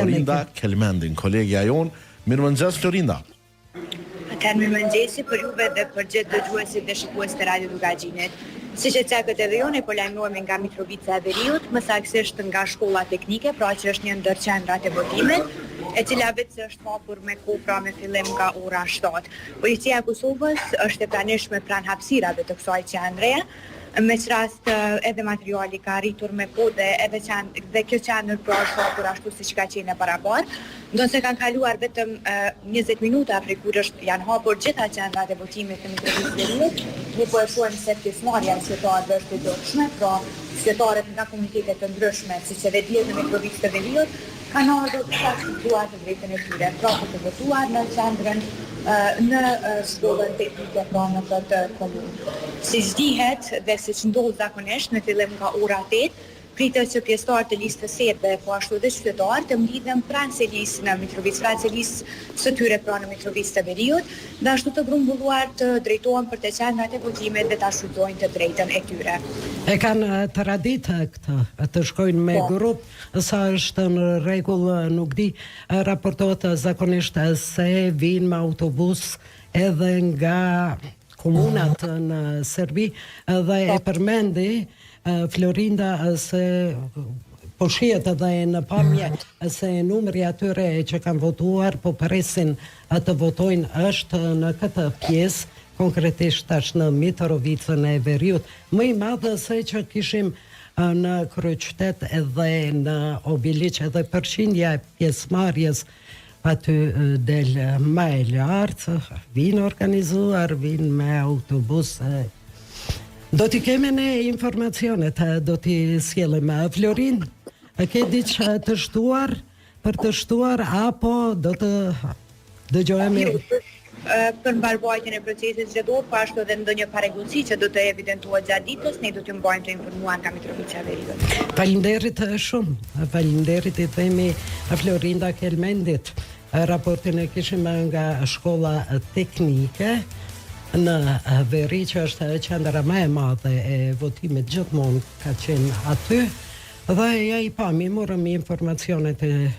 Florinda Kelmendin, kolegja jon. Mirëmëngjes Florinda. Mirëmëngjesi për juve dhe për gjithë dëgjuesit dhe shikuesit të Radio Dugaxhinit. Siç e cekët edhe ju, ne po lajmërohemi nga Mitrovica e Veriut, më saktësisht nga shkolla teknike, pra që është një ndër qendrat e votimit, e cila vetë është hapur me kohë me fillim nga ora 7. Policia e Kosovës është e pranishme pranë hapësirave të kësaj qendre. Me që rast edhe materiali ka arritur me kohë dhe kjo qendër pra është hapur ashtu siç ka qenë parabar. Ndonse kanë kaluar vetëm 20 minuta prej kur janë hapur gjitha qendrat e votimit të Mitrovicës së Veriut. Ne po e shohim se pjesëmarrja e qytetarëve është e dobishme, pra qytetarët nga komunitete të ndryshme, siç edhe dihet në Mitrovicë të Veriut, kanë ardhur të shkaktuar të drejtën e tyre, pra për të votuar në qendrën në shkollën teknike pra në këtë komunë. Siç dihet dhe siç ndodh zakonisht në fillim nga ora 8, pritet që pjesëtarët të listës serbe, po ashtu edhe qytetarët të mblidhen pranë selisë në Mitrovicë, pranë selisë së tyre pra në Mitrovicë të Veriut, dhe ashtu të grumbulluar të drejtohen për të qendrat e votimit dhe ta shfrytëzojnë të drejtën e tyre. E kanë traditë këtë, të shkojnë me grup, sa është në rregull nuk di, raportohet zakonisht se vinë me autobus edhe nga komunat në Serbi dhe e përmendi Florinda se po shihet edhe në pamje se numri atyre që kanë votuar po presin të votojnë është në këtë pjesë, konkretisht tash në Mitrovicën e Veriut, më i madh se që kishim në kryeqytet edhe në Obiliq, edhe përqindja e pjesëmarrjes aty del më e lartë, vinë organizuar, vinë me autobus. Do t'i kemi ne informacionet, do t'i sjellim. Florin, ke diçka të shtuar, për të shtuar, apo do të dëgjojmë? Për mbarvajtjen e procesit zgjedhor, po ashtu edhe ndonjë parregullsi që do të evidentuohet gjatë ditës, ne do t'ju mbajmë të informuar nga Mitrovica e Veriut. Faleminderit shumë. Faleminderit i themi Florinda Kelmendit. Raportin e kishim nga shkolla teknike në Veri, që është qendra më e madhe e votimit gjithmonë ka qenë aty, dhe ja i pami, morëm informacionet e